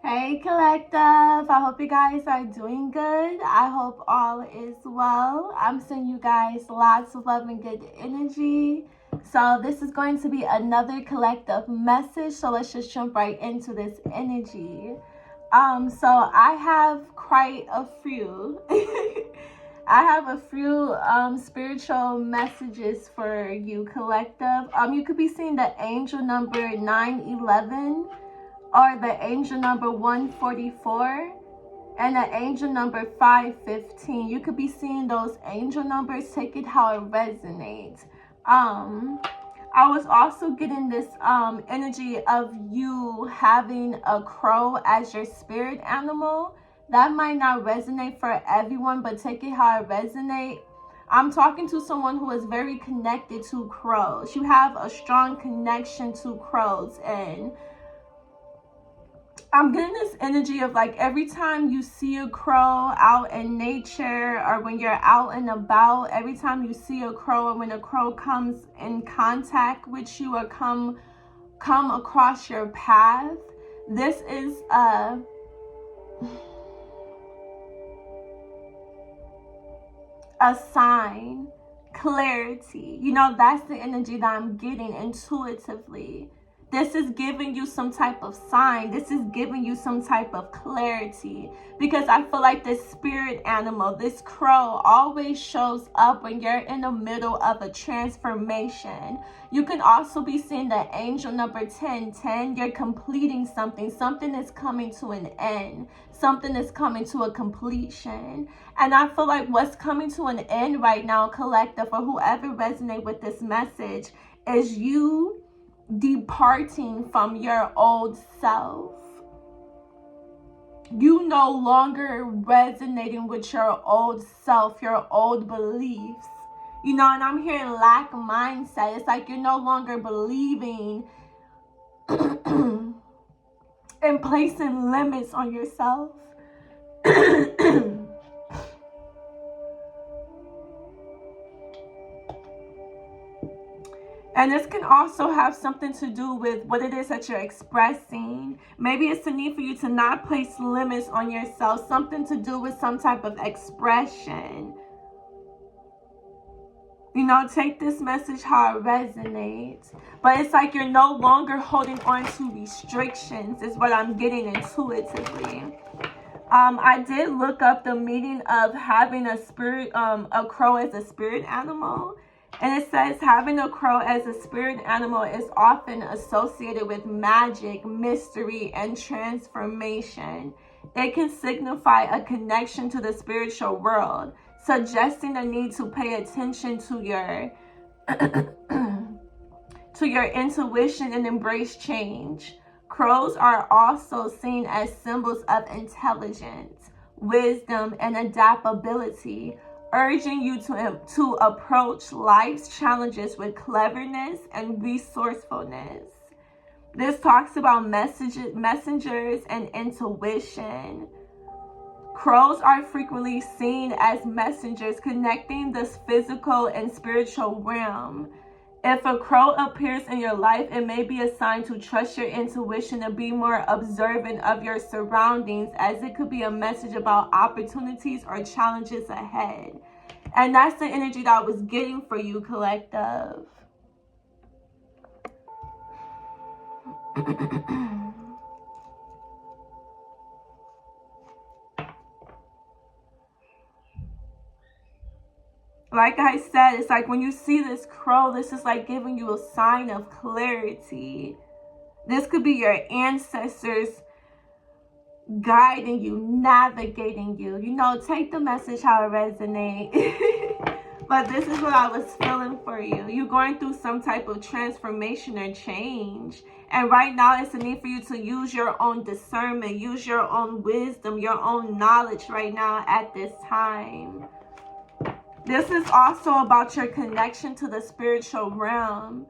Hey collective, I hope you guys are doing good. I hope all is well. I'm sending you guys lots of love and good energy. So this is going to be another collective message. So let's just jump right into this energy. So I have quite a few. I have a few spiritual messages for you collective. You could be seeing the angel number 911 or the angel number 144 and the angel number 515. You could be seeing those angel numbers. Take it how it resonates. I was also getting this energy of you having a crow as your spirit animal. That might not resonate for everyone, but take it how it resonates. I'm talking to someone who is very connected to crows. You have a strong connection to crows, and I'm getting this energy of like every time you see a crow out in nature or when you're out and about, every time you see a crow or when a crow comes in contact with you or come across your path, this is a sign, clarity. You know, that's the energy that I'm getting intuitively. This is giving you some type of sign. This is giving you some type of clarity. Because I feel like this spirit animal, this crow, always shows up when you're in the middle of a transformation. You can also be seeing the angel number 1010. You're completing something. Something is coming to an end. Something is coming to a completion. And I feel like what's coming to an end right now, collective, for whoever resonates with this message, is you departing from your old self. You no longer resonating with your old self, your old beliefs. You know, and I'm hearing lack mindset. It's like you're no longer believing and placing limits on yourself. And this can also have something to do with what it is that you're expressing. Maybe it's the need for you to not place limits on yourself. Something to do with some type of expression. You know, take this message how it resonates. But it's like you're no longer holding on to restrictions is what I'm getting intuitively. I did look up the meaning of having a crow as a spirit animal. And it says having a crow as a spirit animal is often associated with magic, mystery, and transformation. It can signify a connection to the spiritual world, suggesting the need to pay attention to your to your intuition and embrace change. Crows are also seen as symbols of intelligence, wisdom, and adaptability, urging you to approach life's challenges with cleverness and resourcefulness. This talks about messengers and intuition. Crows are frequently seen as messengers connecting this physical and spiritual realm. If a crow appears in your life, it may be a sign to trust your intuition and be more observant of your surroundings, as it could be a message about opportunities or challenges ahead. And that's the energy that I was getting for you, collective. Like I said, it's like when you see this crow, this is like giving you a sign of clarity. This could be your ancestors guiding you, navigating you. You know, take the message how it resonates. But this is what I was feeling for you. You're going through some type of transformation or change. And right now, it's a need for you to use your own discernment, use your own wisdom, your own knowledge right now at this time. This is also about your connection to the spiritual realm.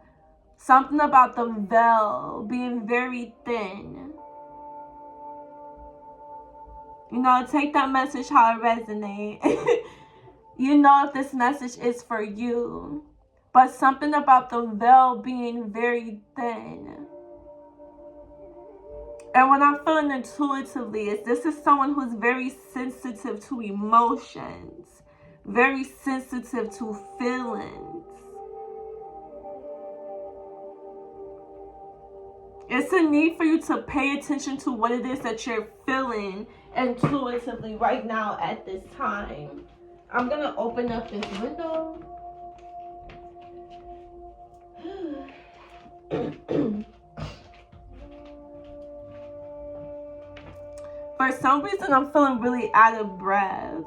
Something about the veil being very thin. You know, take that message how it resonates. You know if this message is for you. But something about the veil being very thin. And when I'm feeling intuitively, this is someone who's very sensitive to emotions, very sensitive to feelings. It's a need for you to pay attention to what it is that you're feeling intuitively right now at this time. I'm going to open up this window. For some reason, I'm feeling really out of breath.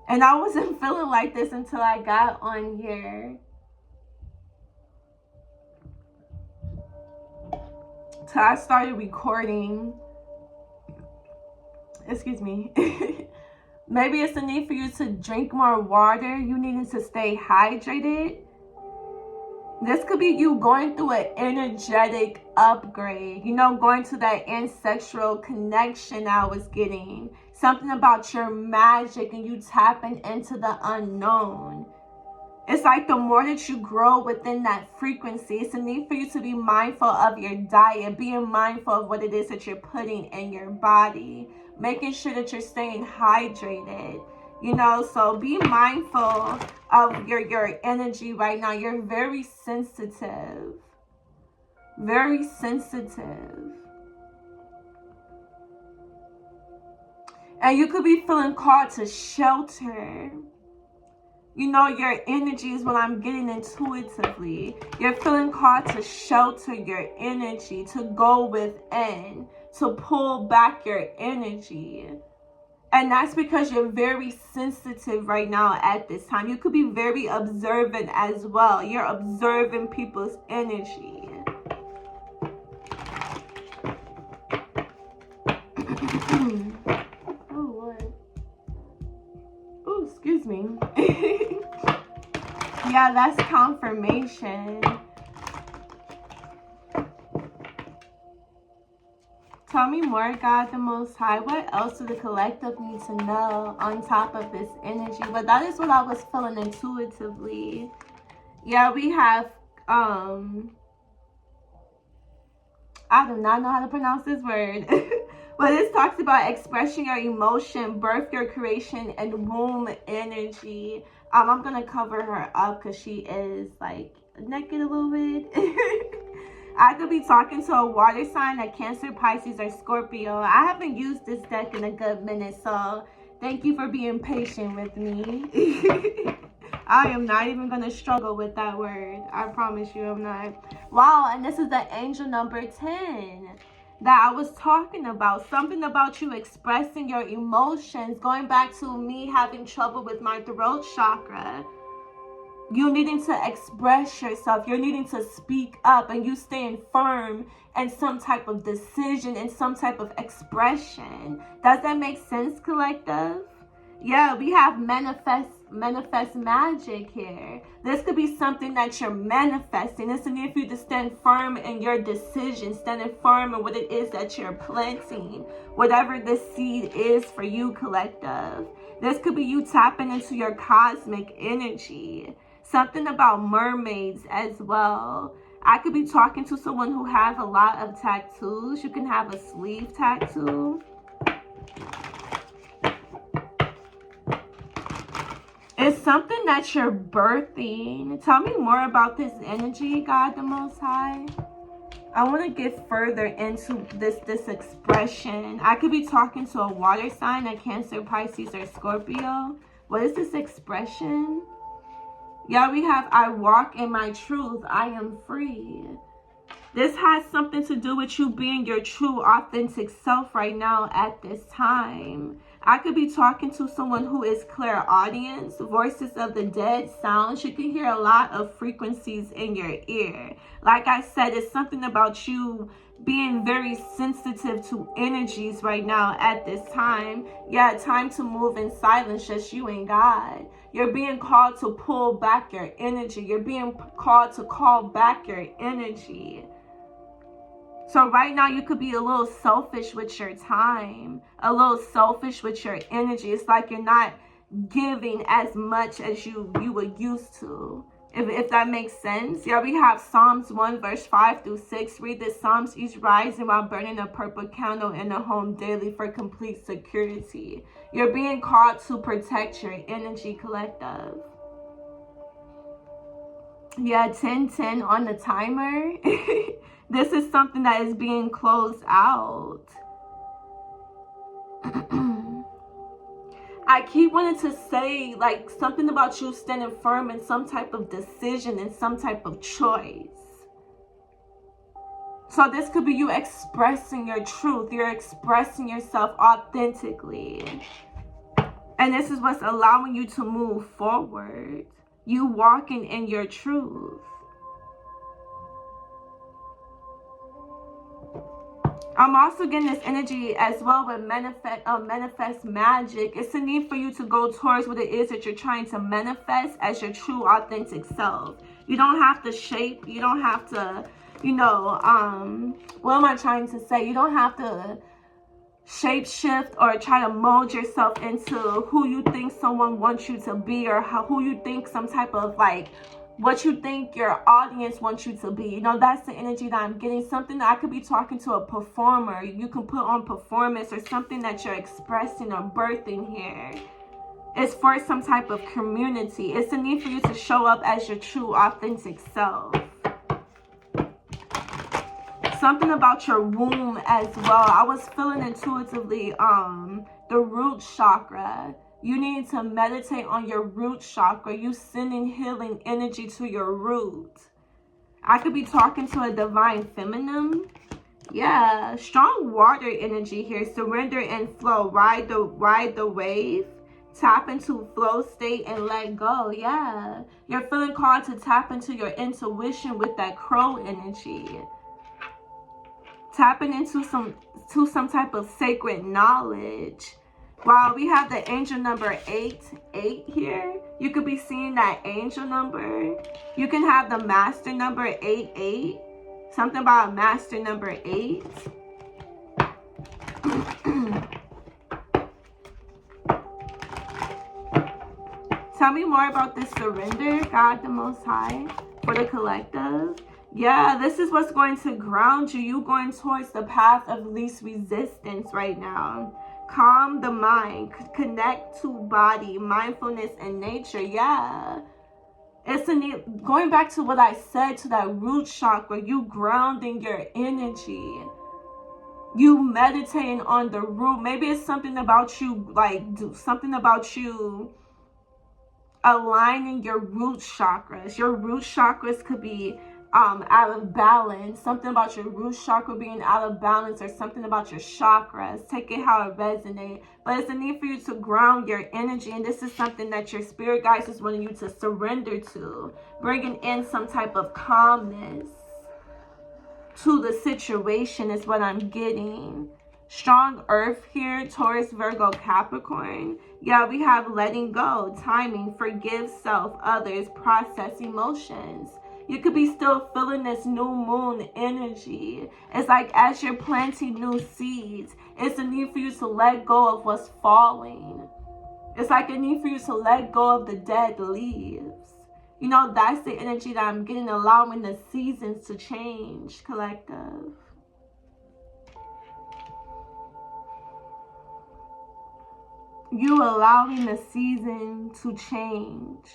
And I wasn't feeling like this until I got on here. So I started recording. Excuse me. Maybe it's the need for you to drink more water. You needing to stay hydrated. This could be you going through an energetic upgrade. You know, going to that ancestral connection I was getting. Something about your magic and you tapping into the unknown. It's like the more that you grow within that frequency, it's a need for you to be mindful of your diet, being mindful of what it is that you're putting in your body, making sure that you're staying hydrated, you know, so be mindful of your energy right now. You're very sensitive, very sensitive. And you could be feeling called to shelter. You know, your energy is what I'm getting intuitively. You're feeling called to shelter your energy, to go within, to pull back your energy. And that's because you're very sensitive right now at this time. You could be very observant as well. You're observing people's energy. Oh, Lord. Oh, excuse me. Yeah, that's confirmation. Tell me more, God the Most High. What else do the collective need to know on top of this energy? But that is what I was feeling intuitively. Yeah, we have, I do not know how to pronounce this word. But this talks about expressing your emotion, birth your creation, and womb energy. I'm going to cover her up because she is like naked a little bit. I could be talking to a water sign, a Cancer, Pisces, or Scorpio. I haven't used this deck in a good minute, so thank you for being patient with me. I am not even going to struggle with that word. I promise you I'm not. Wow, and this is the angel number 10 that I was talking about. Something about you expressing your emotions, going back to me having trouble with my throat chakra. You needing to express yourself. You're needing to speak up, and you staying firm in some type of decision and some type of expression. Does that make sense, collective? Yeah, we have manifest magic here. This could be something that you're manifesting. It's a need for you to stand firm in your decision, standing firm in what it is that you're planting, whatever the seed is for you, collective. This could be you tapping into your cosmic energy. Something about mermaids as well. I could be talking to someone who has a lot of tattoos. You can have a sleeve tattoo. It's something that you're birthing. Tell me more about this energy, God the Most High. I want to get further into this expression. I could be talking to a water sign, a Cancer, Pisces, or Scorpio. What is this expression? Yeah, we have, I walk in my truth. I am free. This has something to do with you being your true, authentic self right now at this time. I could be talking to someone who is clairaudience, voices of the dead, sounds. You can hear a lot of frequencies in your ear. Like I said, it's something about you being very sensitive to energies right now at this time. Yeah, time to move in silence, just you and God. You're being called to pull back your energy. You're being called to call back your energy. So right now you could be a little selfish with your time, a little selfish with your energy. It's like you're not giving as much as you were used to. if that makes sense. Yeah, we have Psalms 1 verse 5 through 6. Read the Psalms each rising while burning a purple candle in the home daily for complete security. You're being called to protect your energy, collective. Yeah, 10-10 on the timer. This is something that is being closed out. I keep wanting to say like something about you standing firm in some type of decision and some type of choice. So this could be you expressing your truth. You're expressing yourself authentically. And this is what's allowing you to move forward. You walking in your truth. I'm also getting this energy as well with manifest magic. It's a need for you to go towards what it is that you're trying to manifest as your true authentic self. You don't have to shape. You don't have to, you know, what am I trying to say? You don't have to shape shift or try to mold yourself into who you think someone wants you to be, or who you think some type of like what you think your audience wants you to be. You know, that's the energy that I'm getting. Something that I could be talking to a performer. You can put on performance or something that you're expressing or birthing here. It's for some type of community. It's a need for you to show up as your true authentic self. Something about your womb as well. I was feeling intuitively the root chakra. You need to meditate on your root chakra. You sending healing energy to your root. I could be talking to a divine feminine. Yeah, strong water energy here. Surrender and flow. Ride the wave. Tap into flow state and let go. Yeah, you're feeling called to tap into your intuition with that crow energy. Tapping into some type of sacred knowledge. Wow, we have the angel number 8 here. You could be seeing that angel number. You can have the master number 8. Something about a master number 8. Tell me more about this surrender, God the Most High, for the collective. Yeah, this is what's going to ground you. You going towards the path of least resistance right now. Calm the mind, connect to body, mindfulness, and nature. Yeah, it's a need. Going back to what I said, to that root chakra, you grounding your energy. You meditating on the root. Maybe it's something about you, like something about you aligning your root chakras. Your root chakras could be out of balance. Something about your root chakra being out of balance, or something about your chakras. Take it how it resonates. But it's a need for you to ground your energy, and this is something that your spirit guides is wanting you to surrender to, bringing in some type of calmness to the situation is what I'm getting. Strong earth here, Taurus, Virgo, Capricorn. Yeah, we have letting go, timing, forgive self, others, process emotions. You could be still feeling this new moon energy. It's like as you're planting new seeds, it's a need for you to let go of what's falling. It's like a need for you to let go of the dead leaves. You know, that's the energy that I'm getting, allowing the seasons to change, collective. You allowing the season to change.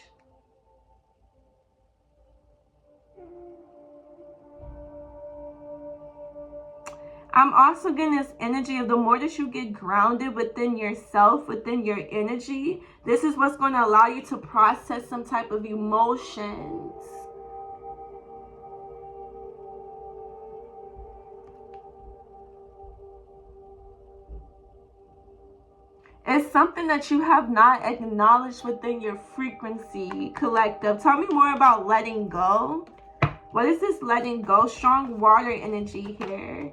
I'm also getting this energy of the more that you get grounded within yourself, within your energy, this is what's going to allow you to process some type of emotions. It's something that you have not acknowledged within your frequency, collective. Tell me more about letting go. What is this letting go? Strong water energy here.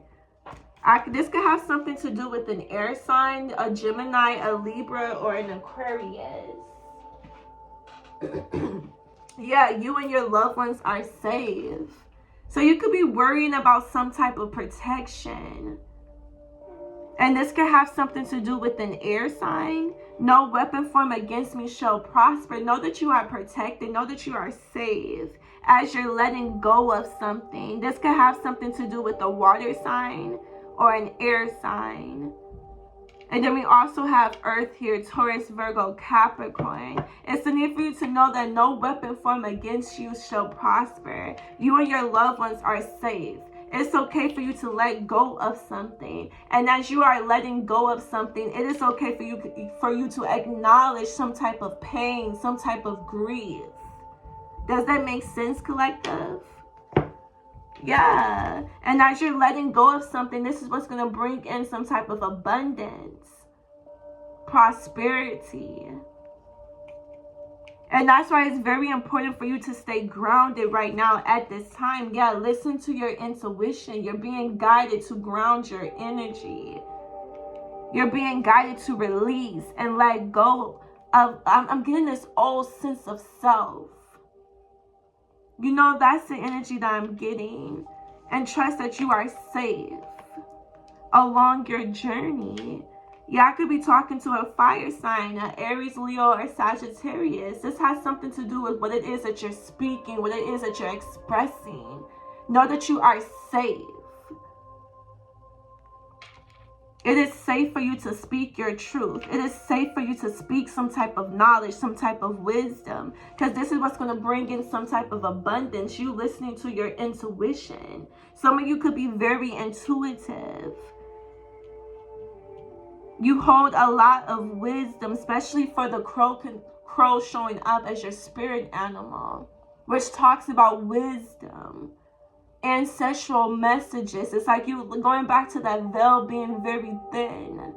This could have something to do with an air sign, a Gemini, a Libra, or an Aquarius. Yeah, you and your loved ones are safe. So you could be worrying about some type of protection. And this could have something to do with an air sign. No weapon formed against me shall prosper. Know that you are protected. Know that you are safe as you're letting go of something. This could have something to do with a water sign or an air sign. And then we also have Earth here, Taurus, Virgo, Capricorn. It's a need for you to know that no weapon formed against you shall prosper. You and your loved ones are safe. It's okay for you to let go of something. And as you are letting go of something, it is okay for you to acknowledge some type of pain, some type of grief. Does that make sense, collective? Yeah. And as you're letting go of something, this is what's going to bring in some type of abundance, prosperity. And that's why it's very important for you to stay grounded right now at this time. Yeah, listen to your intuition. You're being guided to ground your energy. You're being guided to release and let go of, I'm getting this old sense of self. You know, that's the energy that I'm getting. And trust that you are safe along your journey. Yeah, I could be talking to a fire sign, an Aries, Leo, or Sagittarius. This has something to do with what it is that you're speaking, what it is that you're expressing. Know that you are safe. It is safe for you to speak your truth. It is safe for you to speak some type of knowledge, some type of wisdom. Because this is what's going to bring in some type of abundance. You listening to your intuition. Some of you could be very intuitive. You hold a lot of wisdom, especially for the crow showing up as your spirit animal, which talks about wisdom, ancestral messages. It's like you going back to that veil being very thin.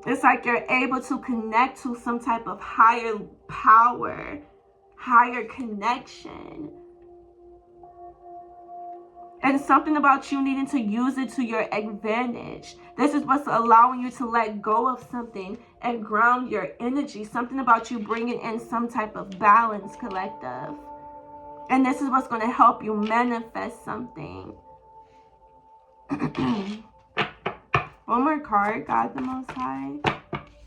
It's like you're able to connect to some type of higher power, higher connection. And something about you needing to use it to your advantage. This is what's allowing you to let go of something and ground your energy. Something about you bringing in some type of balance, collective. And this is what's going to help you manifest something. One more card, God the Most High.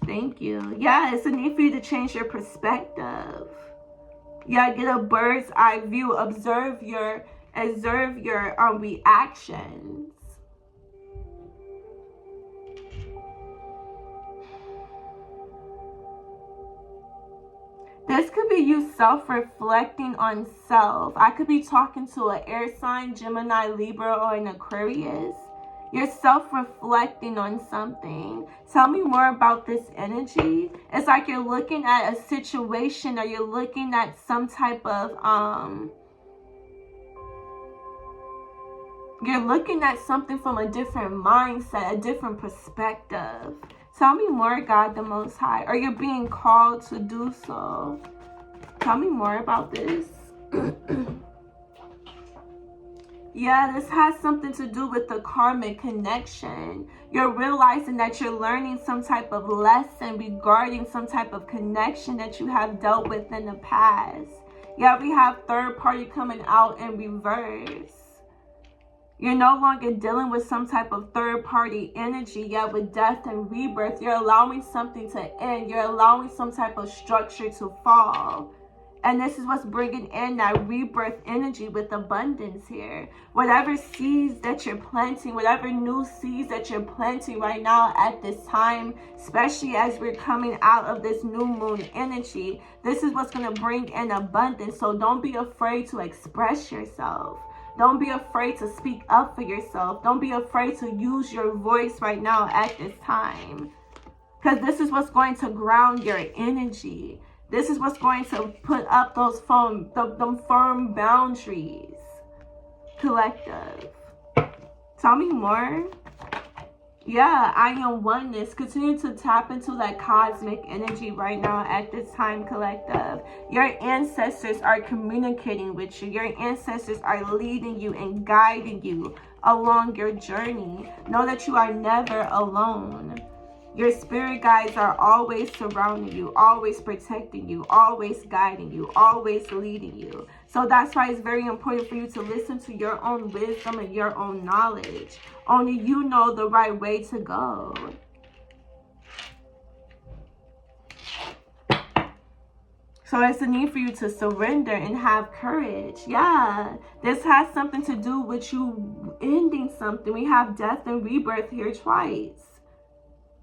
Thank you. Yeah, it's a need for you to change your perspective. Yeah, get a bird's eye view. Observe your reactions. This could be you self-reflecting on self. I could be talking to an air sign, Gemini, Libra, or an Aquarius. You're self-reflecting on something. Tell me more about this energy. It's like you're looking at a situation, or you're looking at some type of you're looking at something from a different mindset, a different perspective. Tell me more, God the Most High. Or you're being called to do so. Tell me more about this. Yeah, this has something to do with the karmic connection. You're realizing that you're learning some type of lesson regarding some type of connection that you have dealt with in the past. Yeah, we have third party coming out in reverse. You're no longer dealing with some type of third-party energy. Yet with death and rebirth, you're allowing something to end. You're allowing some type of structure to fall. And this is what's bringing in that rebirth energy with abundance here. Whatever seeds that you're planting, whatever new seeds that you're planting right now at this time, especially as we're coming out of this new moon energy, this is what's going to bring in abundance. So don't be afraid to express yourself. Don't be afraid to speak up for yourself. Don't be afraid to use your voice right now at this time. Because this is what's going to ground your energy. This is what's going to put up those firm boundaries. Collective. Tell me more. Yeah, I am oneness. Continue to tap into that cosmic energy right now at this time, collective. Your ancestors are communicating with you. Your ancestors are leading you and guiding you along your journey. Know that you are never alone. Your spirit guides are always surrounding you, always protecting you, always guiding you, always leading you. So that's why it's very important for you to listen to your own wisdom and your own knowledge. Only you know the right way to go. So it's a need for you to surrender and have courage. Yeah, this has something to do with you ending something. We have death and rebirth here twice.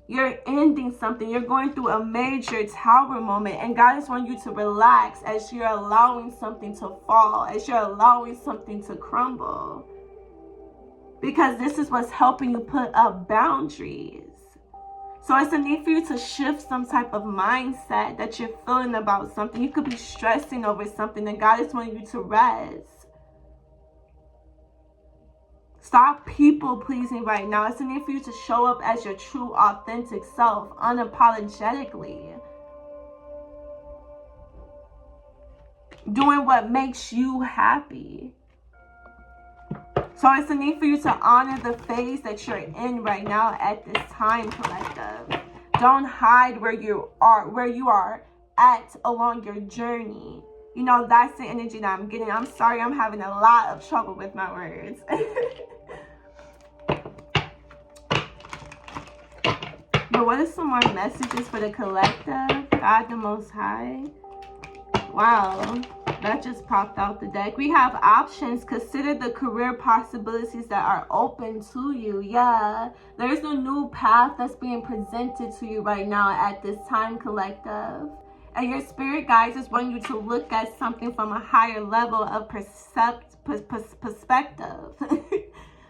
You're ending something. You're going through a major tower moment. And God is wanting you to relax as you're allowing something to fall, as you're allowing something to crumble. Because this is what's helping you put up boundaries. So it's a need for you to shift some type of mindset that you're feeling about something. You could be stressing over something and God is wanting you to rest. Stop people pleasing right now. It's a need for you to show up as your true, authentic self, unapologetically. Doing what makes you happy. So it's a need for you to honor the phase that you're in right now at this time, collective. Don't hide where you are at along your journey. You know, that's the energy that I'm getting. I'm sorry, I'm having a lot of trouble with my words. But what are some more messages for the collective? God the Most High. Wow, that just popped out the deck. We have options. Consider the career possibilities that are open to you. Yeah, there's a new path that's being presented to you right now at this time, collective. And your spirit guides is wanting you to look at something from a higher level of perspective.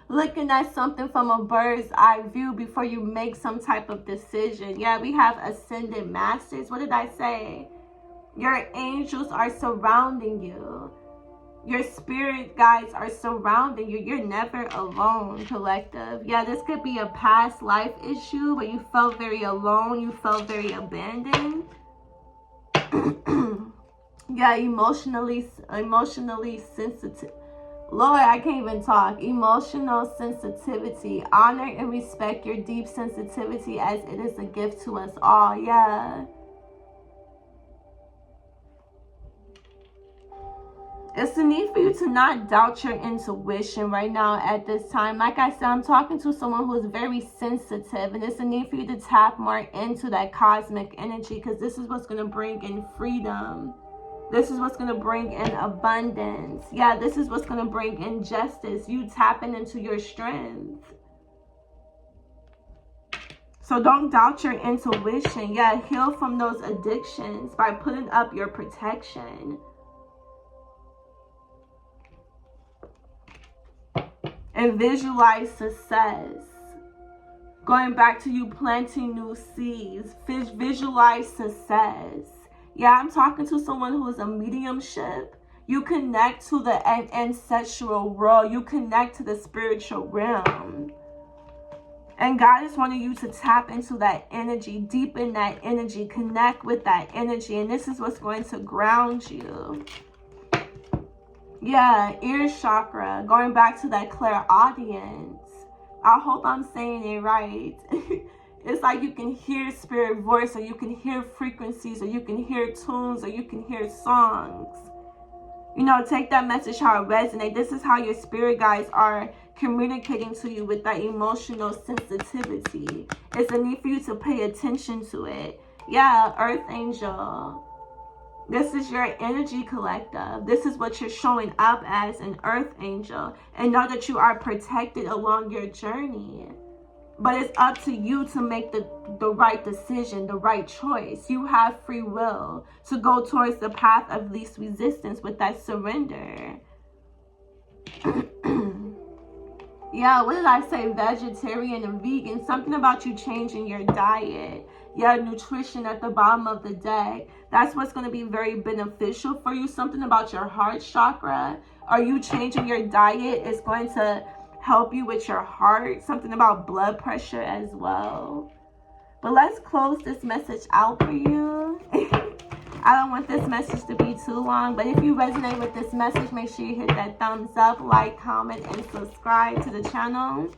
Looking at something from a bird's eye view before you make some type of decision. Yeah, we have ascended masters. What did I say? Your angels are surrounding you. Your spirit guides are surrounding you. You're never alone, collective. Yeah, this could be a past life issue where you felt very alone. You felt very abandoned. Yeah, emotionally sensitive. Lord, I can't even talk. Emotional sensitivity. Honor and respect your deep sensitivity as it is a gift to us all. Yeah. It's a need for you to not doubt your intuition right now at this time. Like I said, I'm talking to someone who is very sensitive. And it's a need for you to tap more into that cosmic energy. Because this is what's going to bring in freedom. This is what's going to bring in abundance. Yeah, this is what's going to bring in justice. You tapping into your strength. So don't doubt your intuition. Yeah, heal from those addictions by putting up your protection. And visualize success. Going back to you planting new seeds. Visualize success. Yeah, I'm talking to someone who is a mediumship. You connect to the ancestral world. You connect to the spiritual realm. And God is wanting you to tap into that energy, deepen that energy, connect with that energy. And this is what's going to ground you. Yeah, ear chakra, going back to that clairaudience. I hope I'm saying it right. It's like you can hear spirit voice, or you can hear frequencies, or you can hear tunes, or you can hear songs. You know, take that message how it resonates. This is how your spirit guides are communicating to you with that emotional sensitivity. It's a need for you to pay attention to it. Yeah, Earth Angel. This is your energy, collective. This is what you're showing up as, an Earth Angel. And know that you are protected along your journey. But it's up to you to make the right decision, the right choice. You have free will to go towards the path of least resistance with that surrender. Yeah, what did I say? Vegetarian and vegan. Something about you changing your diet. Yeah, nutrition at the bottom of the deck. That's what's going to be very beneficial for you. Something about your heart chakra. Are you changing your diet? It's going to help you with your heart. Something about blood pressure as well. But let's close this message out for you. I don't want this message to be too long, but if you resonate with this message, make sure you hit that thumbs up, like, comment, and subscribe to the channel.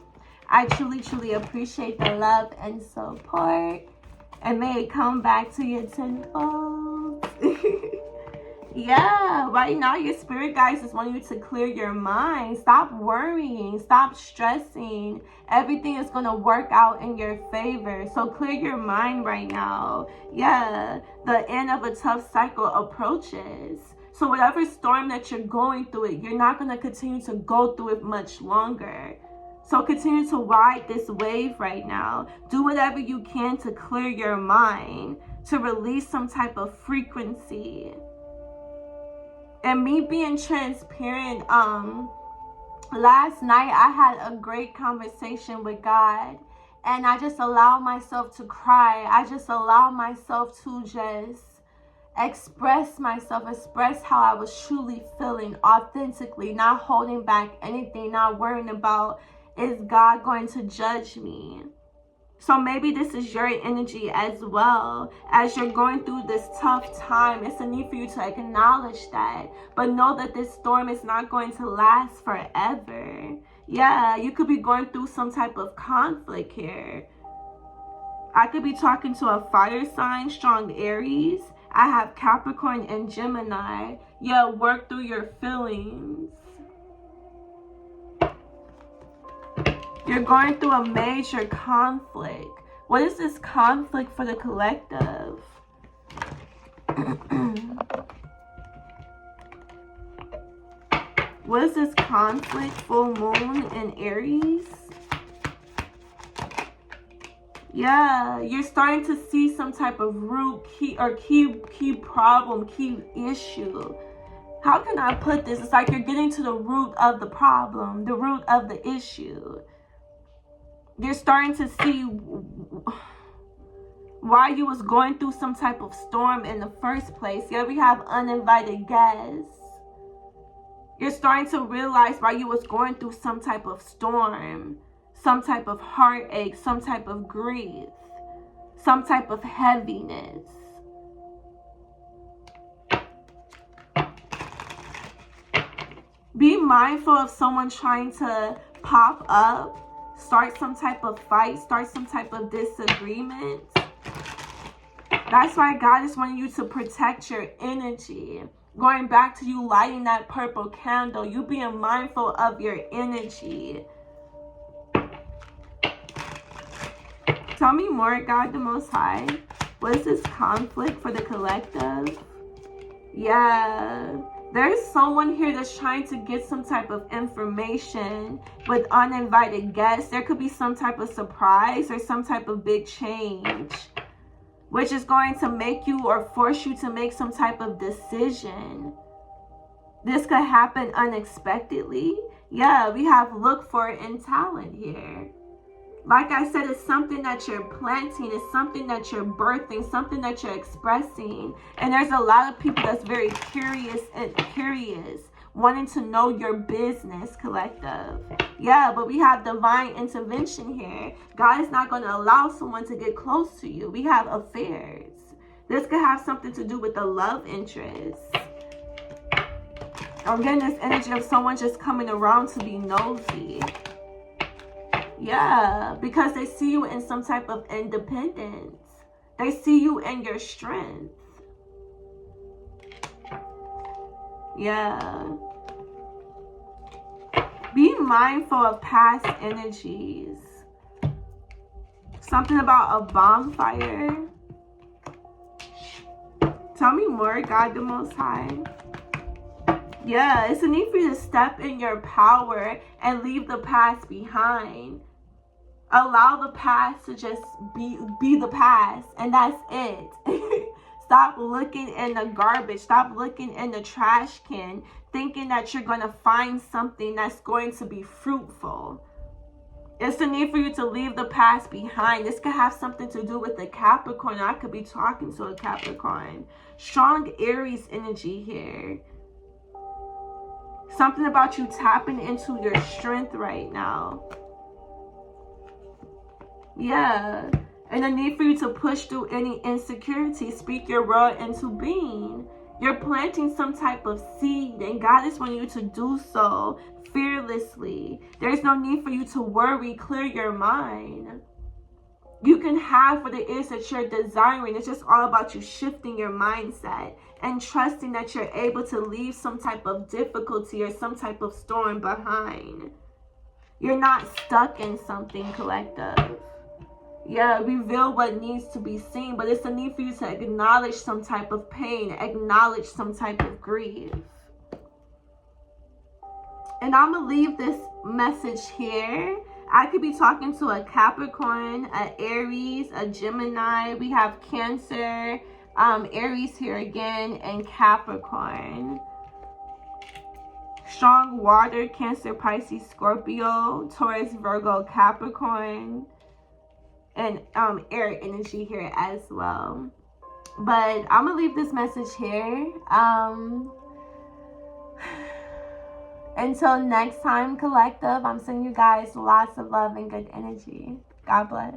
I truly, truly appreciate the love and support, and may it come back to you tenfold. Yeah, right now your spirit guides just want you to clear your mind. Stop worrying. Stop stressing. Everything is going to work out in your favor. So clear your mind right now. Yeah, the end of a tough cycle approaches. So whatever storm that you're going through it, you're not going to continue to go through it much longer. So continue to ride this wave right now. Do whatever you can to clear your mind, to release some type of frequency. And me being transparent, last night I had a great conversation with God, and I just allowed myself to cry. I just allowed myself to just express myself, express how I was truly feeling authentically, not holding back anything, not worrying about, is God going to judge me? So maybe this is your energy as well. As you're going through this tough time, it's a need for you to acknowledge that. But know that this storm is not going to last forever. Yeah, you could be going through some type of conflict here. I could be talking to a fire sign, strong Aries. I have Capricorn and Gemini. Yeah, work through your feelings. You're going through a major conflict. What is this conflict for the collective? What is this conflict? Full moon in Aries. Yeah, you're starting to see some type of root key problem, key issue. How can I put this? It's like you're getting to the root of the problem, the root of the issue. You're starting to see why you was going through some type of storm in the first place. Yeah, we have uninvited guests. You're starting to realize why you was going through some type of storm, some type of heartache, some type of grief, some type of heaviness. Be mindful of someone trying to pop up, start some type of fight, start some type of disagreement. That's why God is wanting you to protect your energy. Going back to you lighting that purple candle, you being mindful of your energy. Tell me more, God the Most High. What is this conflict for the collective? Yeah. There's someone here that's trying to get some type of information with uninvited guests. There could be some type of surprise or some type of big change, which is going to make you or force you to make some type of decision. This could happen unexpectedly. Yeah, we have look for it in talent here. Like I said, it's something that you're planting. It's something that you're birthing, something that you're expressing. And there's a lot of people that's very curious, wanting to know your business, collective. Yeah, but we have divine intervention here. God is not going to allow someone to get close to you. We have affairs. This could have something to do with the love interest. I'm getting this energy of someone just coming around to be nosy. Yeah, because they see you in some type of independence. They see you in your strength. Yeah. Be mindful of past energies. Something about a bonfire. Tell me more, God the Most High. Yeah, it's a need for you to step in your power and leave the past behind. Allow the past to just be the past, and that's it. Stop looking in the garbage. Stop looking in the trash can, thinking that you're going to find something that's going to be fruitful. It's a need for you to leave the past behind. This could have something to do with the Capricorn. I could be talking to a Capricorn. Strong Aries energy here. Something about you tapping into your strength right now. Yeah. And a need for you to push through any insecurity. Speak your word into being. You're planting some type of seed, and God is wanting you to do so fearlessly. There's no need for you to worry. Clear your mind. You can have what it is that you're desiring. It's just all about you shifting your mindset and trusting that you're able to leave some type of difficulty or some type of storm behind. You're not stuck in something, collective. Yeah, reveal what needs to be seen, but it's a need for you to acknowledge some type of pain, acknowledge some type of grief. And I'm going to leave this message here. I could be talking to a Capricorn, a Aries, a Gemini. We have Cancer, Aries here again, and Capricorn. Strong water, Cancer, Pisces, Scorpio, Taurus, Virgo, Capricorn, and air energy here as well. But I'm going to leave this message here. Until next time, collective, I'm sending you guys lots of love and good energy. God bless.